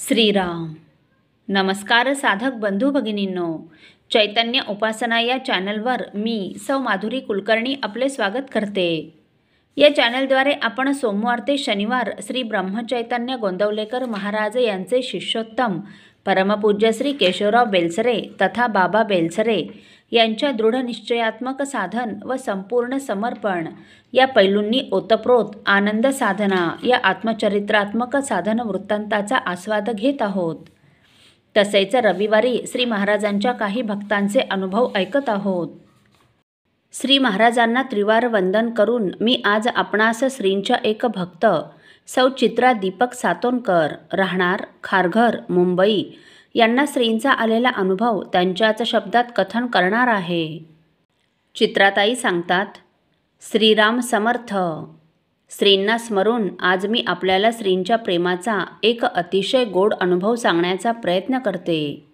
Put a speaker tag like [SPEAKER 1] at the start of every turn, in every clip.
[SPEAKER 1] श्रीराम. नमस्कार साधक बंधू भगिनींनो, चैतन्य उपासना या चॅनलवर मी सौ माधुरी कुलकर्णी आपले स्वागत करते. या चॅनलद्वारे आपण सोमवार ते शनिवार श्री ब्रह्मचैतन्य गोंदवलेकर महाराज यांचे शिष्योत्तम परमपूज्य श्री केशवराव बेलसरे तथा बाबा बेलसरे यांच्या दृढनिश्चयात्मक साधन व संपूर्ण समर्पण या पैलूंनी ओतप्रोत आनंद साधना या आत्मचरित्रात्मक साधन वृत्तांताचा आस्वाद घेत आहोत. तसेच रविवारी श्री महाराजांच्या काही भक्तांचे अनुभव ऐकत आहोत. श्री महाराजांना त्रिवार वंदन करून मी आज आपणास श्रींच्या एक भक्त सौ चित्रा दीपक सातोनकर राहणार खारघर मुंबई यांना श्रींचा आलेला अनुभव त्यांच्याच शब्दात कथन करणार आहे. चित्राताई सांगतात, श्रीराम समर्थ. श्रींना स्मरून आज मी आपल्याला श्रींच्या प्रेमाचा एक अतिशय गोड अनुभव सांगण्याचा प्रयत्न करते.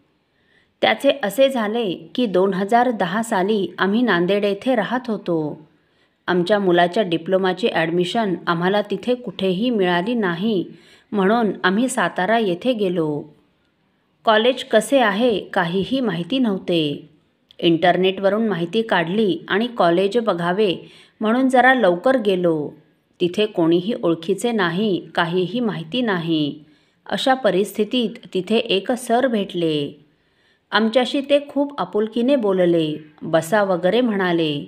[SPEAKER 1] त्याचे असे झाले की 2010 साली आम्ही नांदेड येथे राहत होतो. आमच्या मुलाच्या डिप्लोमाची ॲडमिशन आम्हाला तिथे कुठेही मिळाली नाही, म्हणून आम्ही सातारा येथे गेलो. कॉलेज कसे आहे काहीही माहिती नव्हते. इंटरनेटवरून माहिती काढली आणि कॉलेज बघावे म्हणून जरा लवकर गेलो. तिथे कोणीही ओळखीचे नाही, काहीही माहिती नाही. अशा परिस्थितीत तिथे एक सर भेटले. आमच्याशी ते खूप आपुलकीने बोलले, बसा वगैरे म्हणाले.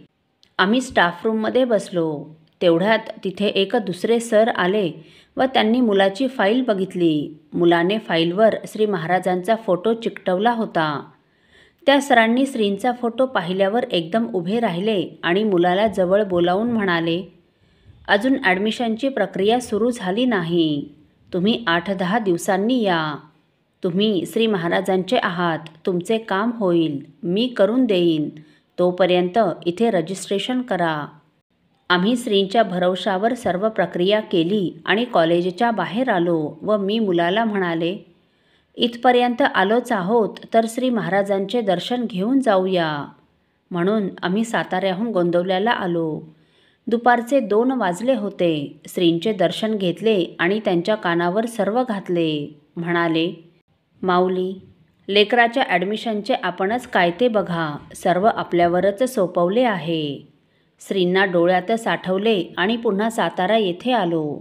[SPEAKER 1] आम्ही स्टाफ रूममध्ये बसलो. तेवढ्यात तिथे एक दुसरे सर आले व त्यांनी मुलाची फाईल बघितली. मुलाने फाईलवर श्री महाराजांचा फोटो चिकटवला होता. त्या सरांनी श्रींचा फोटो पाहिल्यावर एकदम उभे राहिले आणि मुलाला जवळ बोलावून म्हणाले, अजून ॲडमिशनची प्रक्रिया सुरू झाली नाही. तुम्ही 8-10 दिवसांनी या. तुम्ही श्री महाराजांचे आहात, तुमचे काम होईल, मी करून देईन. तोपर्यंत इथे रजिस्ट्रेशन करा. आम्ही श्रींच्या भरवशावर सर्व प्रक्रिया केली आणि कॉलेजच्या बाहेर आलो व मी मुलाला म्हणाले, इथपर्यंत आलोच आहोत तर श्री महाराजांचे दर्शन घेऊन जाऊया. म्हणून आम्ही साताऱ्याहून गोंदवल्याला आलो. दुपारचे 2 वाजले होते. श्रींचे दर्शन घेतले आणि त्यांच्या कानावर सर्व घातले. म्हणाले, माऊली, लेकराच्या ॲडमिशनचे आपणच काय ते बघा, सर्व आपल्यावरच सोपवले आहे. श्रींना डोळ्यात साठवले आणि पुन्हा सातारा येथे आलो.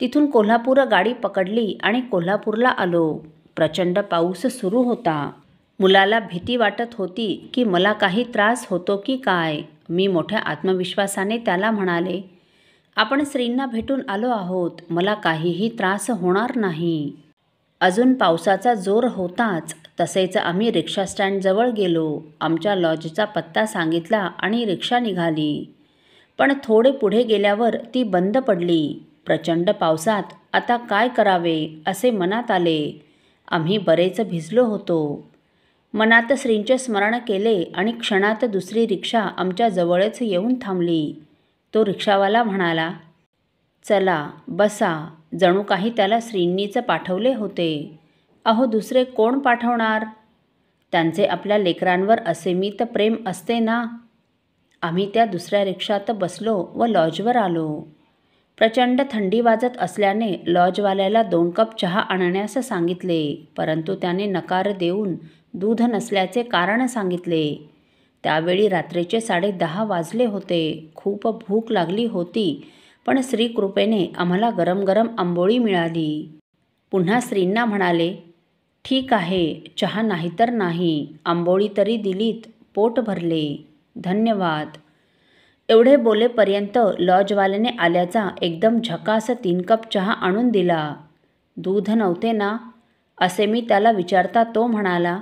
[SPEAKER 1] तिथून कोल्हापूर गाडी पकडली आणि कोल्हापूरला आलो. प्रचंड पाऊस सुरू होता. मुलाला भीती वाटत होती की मला काही त्रास होतो की काय. मी मोठ्या आत्मविश्वासाने त्याला म्हणाले, आपण श्रींना भेटून आलो आहोत, मला काहीही त्रास होणार नाही. अजून पावसाचा जोर होताच. तसेच आम्ही रिक्षा स्टँडजवळ गेलो. आमच्या लॉजचा पत्ता सांगितला आणि रिक्षा निघाली. पण थोडे पुढे गेल्यावर ती बंद पडली. प्रचंड पावसात आता काय करावे असे मनात आले. आम्ही बरेच भिजलो होतो. मनात श्रींचे स्मरण केले आणि क्षणात दुसरी रिक्षा आमच्या जवळच येऊन थांबली. तो रिक्षावाला म्हणाला, चला बसा. जणू काही त्याला श्रींनीच पाठवले होते. अहो, दुसरे कोण पाठवणार? त्यांचे आपल्या लेकरांवर असीमित प्रेम असते ना. आम्ही त्या दुसऱ्या रिक्षात बसलो व लॉजवर आलो. प्रचंड थंडी वाजत असल्याने लॉजवाल्याला 2 कप चहा आणण्यास सांगितले, परंतु त्याने नकार देऊन दूध नसल्याचे कारण सांगितले. त्यावेळी रात्रीचे 10:30 वाजले होते. खूप भूक लागली होती, पण श्रीकृपेने आम्हाला गरम गरम आंबोळी मिळाली. पुन्हा श्रींना म्हणाले, ठीक आहे, चहा नाही तर नाही, आंबोळी तरी दिलीत, पोट भरले, धन्यवाद. एवढे बोलेपर्यंत लॉजवाल्याने आल्याचा एकदम झकास 3 कप चहा आणून दिला. दूध नव्हते ना असे मी त्याला विचारता तो म्हणाला,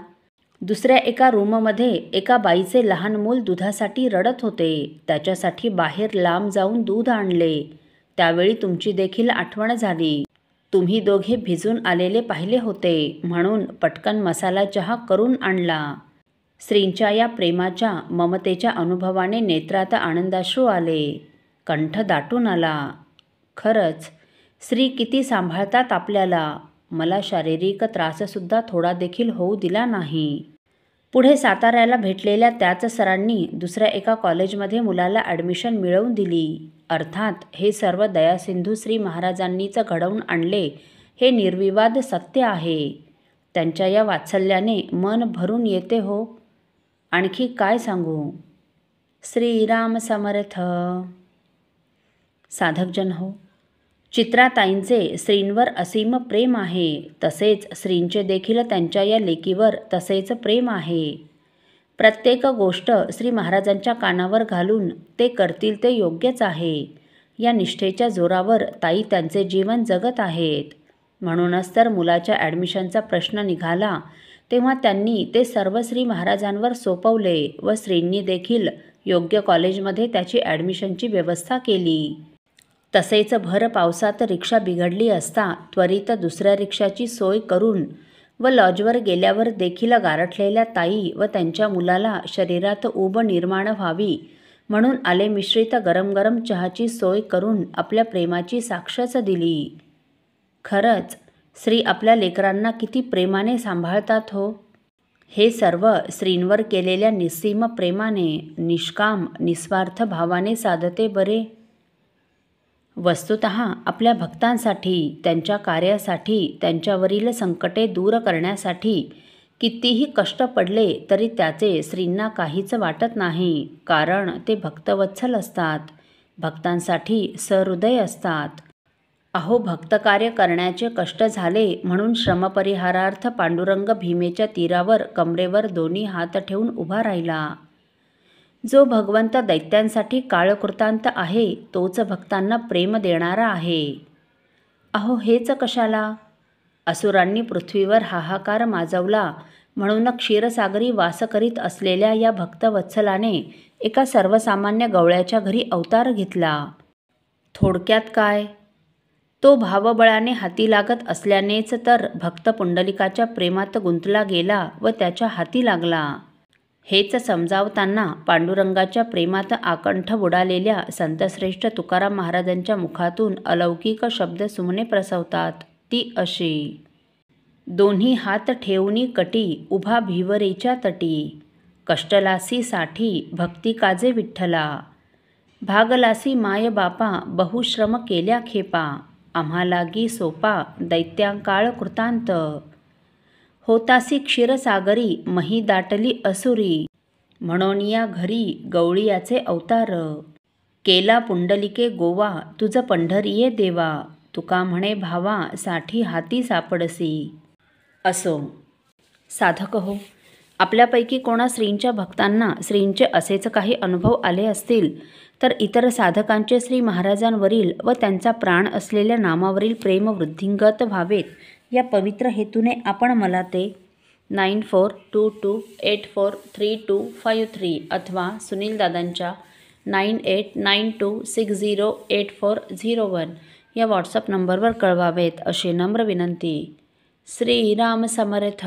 [SPEAKER 1] दुसऱ्या एका रूममध्ये एका बाईचे लहान मूल दुधासाठी रडत होते. त्याच्यासाठी बाहेर लांब जाऊन दूध आणले. त्यावेळी तुमची देखील आठवण झाली. तुम्ही दोघे भिजून आलेले पाहिले होते, म्हणून पटकन मसाला चहा करून आणला. श्रींच्या या प्रेमाच्या ममतेच्या अनुभवाने नेत्रात आनंदाश्रू आले. कंठ दाटून आला. खरंच श्री किती सांभाळतात आपल्याला. मला शारीरिक त्राससुद्धा थोडा देखील होऊ दिला नाही. पुढे साताऱ्याला भेटलेल्या त्याच सरांनी दुसऱ्या एका कॉलेजमध्ये मुलाला ॲडमिशन मिळवून दिली. अर्थात हे सर्व दयासिंधू श्री महाराजांनीच घडवून आणले हे निर्विवाद सत्य आहे. त्यांच्या या वात्सल्याने मन भरून येते हो. आणखी काय सांगू. श्रीराम समर्थ. साधकजन हो, चित्राताईंचे श्रींवर असीम प्रेम आहे. तसेच श्रींचे देखील त्यांच्या या लेकीवर तसेच प्रेम आहे. प्रत्येक गोष्ट श्री महाराजांच्या कानावर घालून ते करतील ते योग्यच आहे, या निष्ठेच्या जोरावर ताई त्यांचे जीवन जगत आहेत. म्हणूनच तर मुलाच्या ॲडमिशनचा प्रश्न निघाला तेव्हा त्यांनी ते सर्व श्री महाराजांवर सोपवले व श्रींनी देखील योग्य कॉलेजमध्ये त्याची ॲडमिशनची व्यवस्था केली. तसेच भर पावसात रिक्षा बिघडली असता त्वरित दुसऱ्या रिक्षाची सोय करून व लॉजवर गेल्यावर देखील गारठलेल्या ताई व त्यांच्या मुलाला शरीरात ऊब निर्माण व्हावी म्हणून आले मिश्रित गरम गरम चहाची सोय करून आपल्या प्रेमाची साक्षच दिली. खरंच श्री आपल्या लेकरांना किती प्रेमाने सांभाळतात हो. हे सर्व श्रींवर केलेल्या निस्सीम प्रेमाने, निष्काम निस्वार्थ भावाने साधते बरे. वस्तुतः आपल्या भक्तांसाठी, त्यांच्या कार्यासाठी, त्यांच्यावरील संकटे दूर करण्यासाठी कितीही कष्ट पडले तरी त्याचे श्रींना काहीच वाटत नाही. कारण ते भक्तवत्सल असतात, भक्तांसाठी सहृदय असतात. अहो, भक्तकार्य करण्याचे कष्ट झाले म्हणून श्रमपरिहारार्थ पांडुरंग भीमेच्या तीरावर कमरेवर दोन्ही हात ठेवून उभा राहिला. जो भगवंत दैत्यांसाठी काळकृतांत आहे तोच भक्तांना प्रेम देणारा आहे. अहो, हेच कशाला. असुरांनी पृथ्वीवर हाहाकार माजवला म्हणून क्षीरसागरी वास करीत असलेल्या या भक्तवत्सलाने एका सर्वसामान्य गवळ्याच्या घरी अवतार घेतला. थोडक्यात काय, तो भावबळाने हाती लागत असल्यानेच तर भक्त पुंडलिकाच्या प्रेमात गुंतला गेला व त्याच्या हाती लागला. हेच समजावताना पांडुरंगाच्या प्रेमात आकंठ बुडालेल्या संतश्रेष्ठ तुकाराम महाराजांच्या मुखातून अलौकिक शब्दसुमने प्रसवतात. ती अशी. दोन्ही हात ठेवूनी कटी, उभा भिवरेच्या तटी. कष्टलासी साठी, भक्ती काजे विठ्ठला. भागलासी माय बापा, बहुश्रम केल्या खेपा. आम्हा लागी सोपा, दैत्यांकाळ कृतांत. होतासी क्षीरसागरी, मही दाटली असुरी. म्हणून या घरी गवळीयाचे अवतार. केला पुंडलिके गोवा, तुझ पंढरीये देवा. तुका म्हणे भावा, साठी हाती सापडसी. असो. साधक हो, आपल्यापैकी कोणा श्रींच्या भक्तांना श्रींचे असेच काही अनुभव आले असतील तर इतर साधकांचे श्री महाराजांवरील व त्यांचा प्राण असलेल्या नामावरील प्रेम वृद्धिंगत व्हावेत या पवित्र हेतूने आपण मला ते 9422843253 अथवा सुनील दादांच्या 9892608401 या व्हॉट्सअप नंबरवर कळवावेत अशी नम्र विनंती. श्रीराम समर्थ.